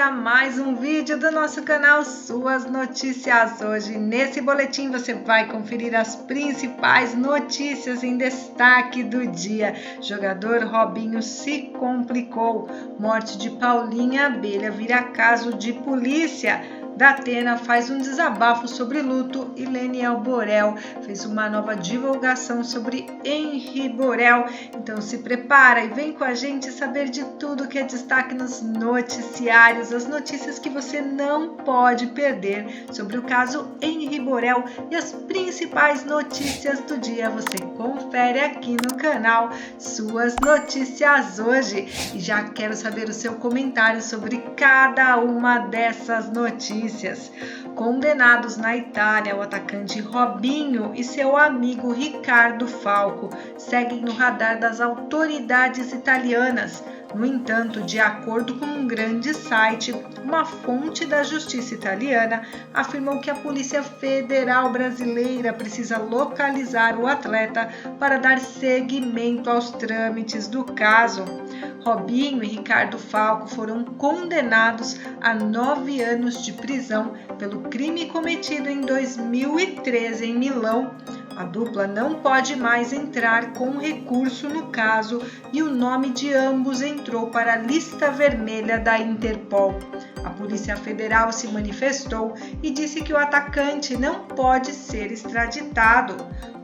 para mais um vídeo do nosso canal Suas Notícias. Hoje, nesse boletim, você vai conferir as principais notícias em destaque do dia. Jogador Robinho se complicou. Morte de Paulinha Abelha vira caso de polícia. Datena faz um desabafo sobre luto e Leniel Borel fez uma nova divulgação sobre Henri Borel. Então se prepara e vem com a gente saber de tudo que é destaque nos noticiários, as notícias que você não pode perder sobre o caso Henri Borel e as principais notícias do dia. Você confere aqui no canal Suas Notícias hoje. E já quero saber o seu comentário sobre cada uma dessas notícias. Condenados na Itália, o atacante Robinho e seu amigo Ricardo Falco seguem no radar das autoridades italianas. No entanto, de acordo com um grande site, uma fonte da justiça italiana afirmou que a Polícia Federal brasileira precisa localizar o atleta para dar seguimento aos trâmites do caso. Robinho e Ricardo Falco foram condenados a 9 anos de prisão pelo crime cometido em 2013 em Milão. A dupla não pode mais entrar com recurso no caso e o nome de ambos entrou para a lista vermelha da Interpol. A Polícia Federal se manifestou e disse que o atacante não pode ser extraditado.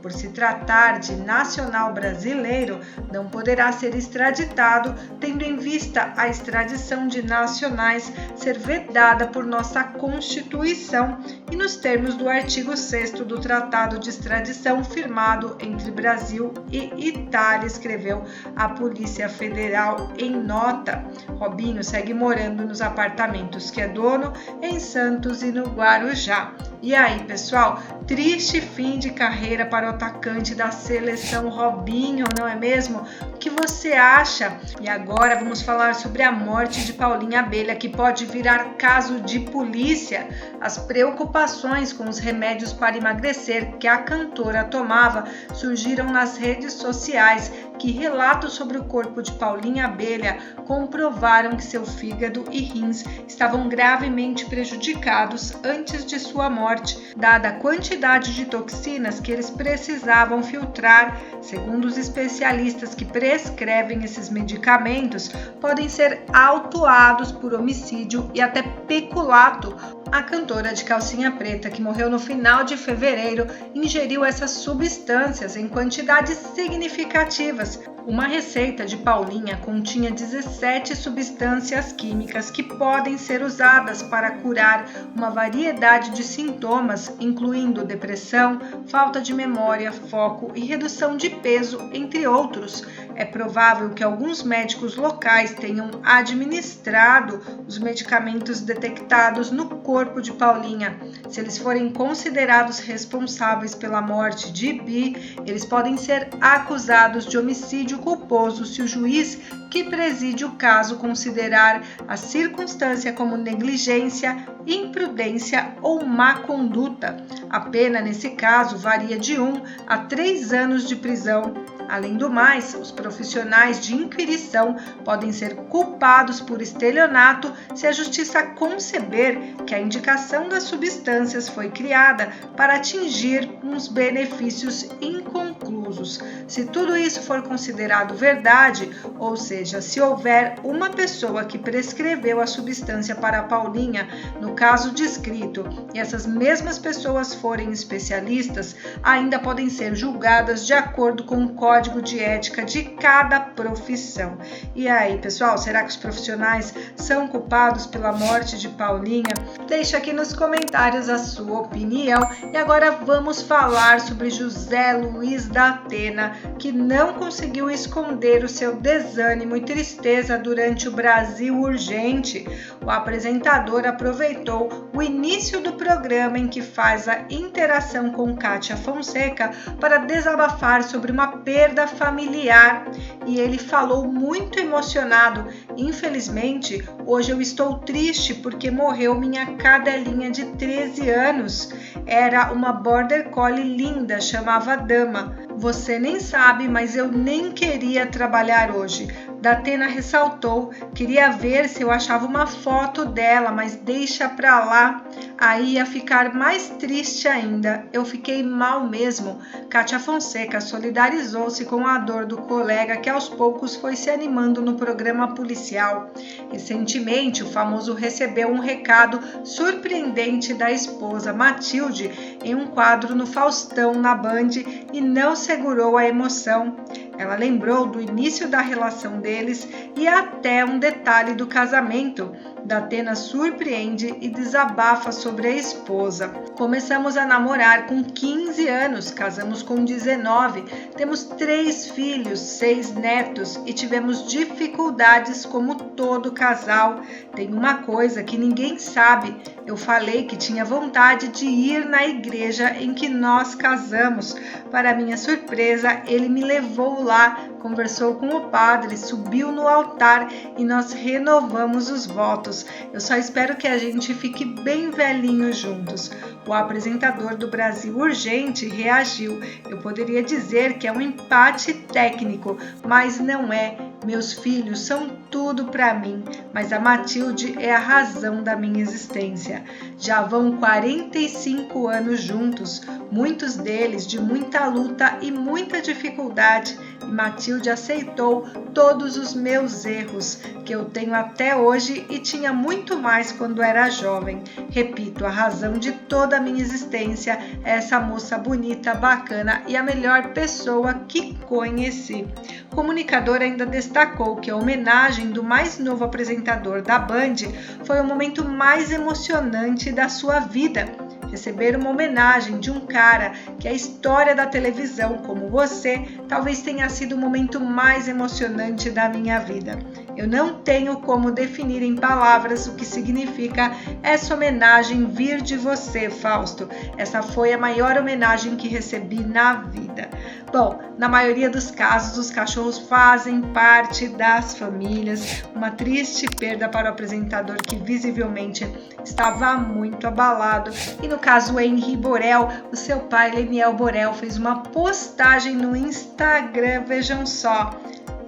Por se tratar de nacional brasileiro, não poderá ser extraditado, tendo em vista a extradição de nacionais ser vedada por nossa Constituição e nos termos do artigo 6º do Tratado de Extradição firmado entre Brasil e Itália, escreveu a Polícia Federal em nota. Robinho segue morando nos apartamentos que é dono em Santos e no Guarujá. E aí, pessoal, triste fim de carreira para o atacante da seleção Robinho, não é mesmo? O que você acha? E agora vamos falar sobre a morte de Paulinha Abelha, que pode virar caso de polícia. As preocupações com os remédios para emagrecer que a cantora tomava surgiram nas redes sociais, que relatos sobre o corpo de Paulinha Abelha comprovaram que seu fígado e rins estavam gravemente prejudicados antes de sua morte, dada a quantidade de toxinas que eles precisavam filtrar. Segundo os especialistas que prescrevem esses medicamentos, podem ser autuados por homicídio e até peculato. A cantora de calcinha preta, que morreu no final de fevereiro, ingeriu essas substâncias em quantidades significativas. Uma receita de Paulinha continha 17 substâncias químicas que podem ser usadas para curar uma variedade de sintomas, incluindo depressão, falta de memória, foco e redução de peso, entre outros. É provável que alguns médicos locais tenham administrado os medicamentos detectados no corpo de Paulinha. Se eles forem considerados responsáveis pela morte de Bi, eles podem ser acusados de homicídio culposo se o juiz que preside o caso considerar a circunstância como negligência, imprudência ou má conduta. A pena nesse caso varia de 1 a 3 anos de prisão. Além do mais, os profissionais de inquirição podem ser culpados por estelionato se a justiça conceber que a indicação das substâncias foi criada para atingir uns benefícios inconclusos. Se tudo isso for considerado verdade, ou seja, se houver uma pessoa que prescreveu a substância para a Paulinha, no caso descrito, e essas mesmas pessoas forem especialistas, ainda podem ser julgadas de acordo com o Código de Ética de cada profissão. E aí, pessoal, será que os profissionais são culpados pela morte de Paulinha? Deixa aqui nos comentários a sua opinião. E agora vamos falar sobre José Luiz Datena, que não conseguiu esconder o seu desânimo e tristeza durante o Brasil Urgente. O apresentador aproveitou o início do programa em que faz a interação com Kátia Fonseca para desabafar sobre uma perda familiar, e ele falou muito emocionado: infelizmente, hoje eu estou triste porque morreu minha cadelinha de 13 anos. Era uma border collie linda, chamava Dama. Você nem sabe, mas eu nem queria trabalhar hoje. Datena ressaltou: queria ver se eu achava uma foto dela, mas deixa pra lá. Aí ia ficar mais triste ainda. Eu fiquei mal mesmo. Kátia Fonseca solidarizou-se com a dor do colega que aos poucos foi se animando no programa policial. Recentemente, o famoso recebeu um recado surpreendente da esposa Matilde em um quadro no Faustão na Band e não segurou a emoção. Ela lembrou do início da relação deles e até um detalhe do casamento. Datena surpreende e desabafa sobre a esposa. Começamos a namorar com 15 anos, casamos com 19, temos 3 filhos, 6 netos e tivemos dificuldades como todo casal. Tem uma coisa que ninguém sabe. Eu falei que tinha vontade de ir na igreja em que nós casamos. Para minha surpresa, ele me levou lá, conversou com o padre, subiu no altar e nós renovamos os votos. Eu só espero que a gente fique bem velhinho juntos. O apresentador do Brasil Urgente reagiu. Eu poderia dizer que é um empate técnico, mas não é. Meus filhos são tudo para mim, mas a Matilde é a razão da minha existência. Já vão 45 anos juntos, muitos deles de muita luta e muita dificuldade, e Matilde aceitou todos os meus erros, que eu tenho até hoje e tinha muito mais quando era jovem. Repito, a razão de toda a minha existência é essa moça bonita, bacana e a melhor pessoa que conheci. O comunicador ainda destacou que a homenagem do mais novo apresentador da Band foi o momento mais emocionante da sua vida. Receber uma homenagem de um cara que é a história da televisão como você talvez tenha sido o momento mais emocionante da minha vida. Eu não tenho como definir em palavras o que significa essa homenagem vir de você, Fausto. Essa foi a maior homenagem que recebi na vida. Bom, na maioria dos casos, os cachorros fazem parte das famílias. Uma triste perda para o apresentador que visivelmente estava muito abalado. E no caso Henri Borel, o seu pai, Leniel Borel, fez uma postagem no Instagram, vejam só.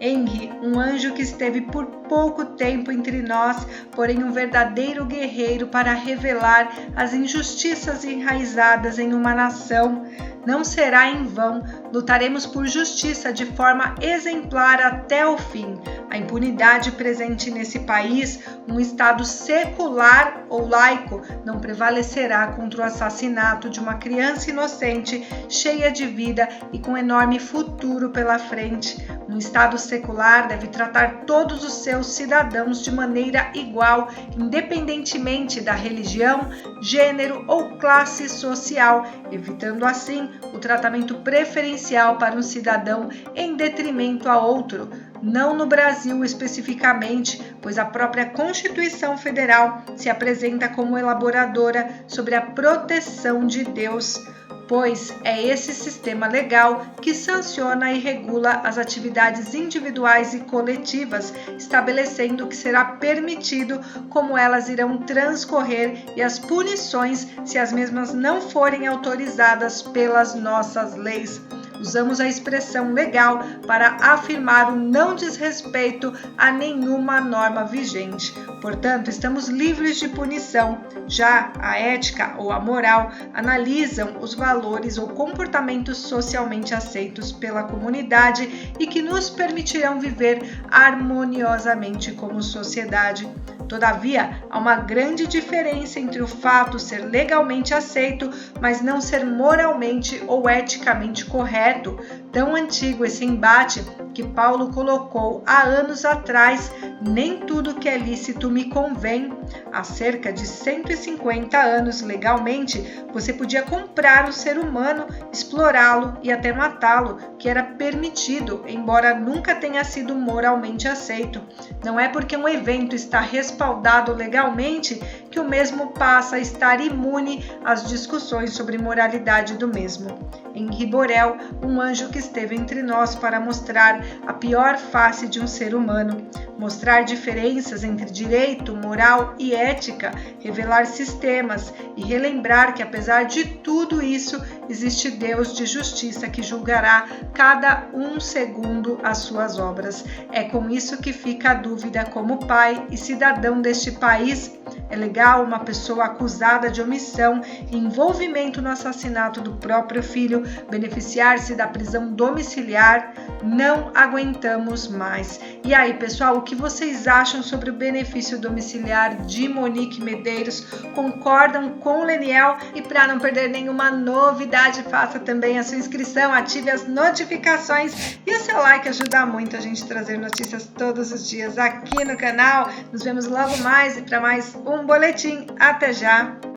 Henri, um anjo que esteve por pouco tempo entre nós, porém um verdadeiro guerreiro para revelar as injustiças enraizadas em uma nação. Não será em vão, lutaremos por justiça de forma exemplar até o fim. A impunidade presente nesse país, um Estado secular ou laico, não prevalecerá contra o assassinato de uma criança inocente, cheia de vida e com enorme futuro pela frente. Um Estado secular deve tratar todos os seus cidadãos de maneira igual, independentemente da religião, gênero ou classe social, evitando assim o tratamento preferencial para um cidadão em detrimento a outro. Não no Brasil especificamente, pois a própria Constituição Federal se apresenta como elaboradora sobre a proteção de Deus, pois é esse sistema legal que sanciona e regula as atividades individuais e coletivas, estabelecendo o que será permitido, como elas irão transcorrer e as punições se as mesmas não forem autorizadas pelas nossas leis. Usamos a expressão legal para afirmar o não desrespeito a nenhuma norma vigente. Portanto, estamos livres de punição. Já a ética ou a moral analisam os valores ou comportamentos socialmente aceitos pela comunidade e que nos permitirão viver harmoniosamente como sociedade. Todavia, há uma grande diferença entre o fato ser legalmente aceito, mas não ser moralmente ou eticamente correto. Tão antigo esse embate que Paulo colocou há anos atrás: nem tudo que é lícito me convém. Há cerca de 150 anos, legalmente, você podia comprar um ser humano, explorá-lo e até matá-lo, que era permitido, embora nunca tenha sido moralmente aceito. Não é porque um evento está respaldado legalmente que o mesmo passa a estar imune às discussões sobre moralidade do mesmo. Henri Borel, um anjo que esteve entre nós para mostrar mostrar a pior face de um ser humano, mostrar diferenças entre direito, moral e ética, revelar sistemas e relembrar que, apesar de tudo isso, existe Deus de justiça que julgará cada um segundo as suas obras. É com isso que fica a dúvida: como pai e cidadão deste país, é legal uma pessoa acusada de omissão e envolvimento no assassinato do próprio filho beneficiar-se da prisão domiciliar? Não aguentamos mais. E aí, pessoal, o que vocês acham sobre o benefício domiciliar de Monique Medeiros? Concordam com o Leniel? E para não perder nenhuma novidade, faça também a sua inscrição, ative as notificações e o seu like ajuda muito a gente a trazer notícias todos os dias aqui no canal. Nos vemos logo mais e para mais um boletim. Até já!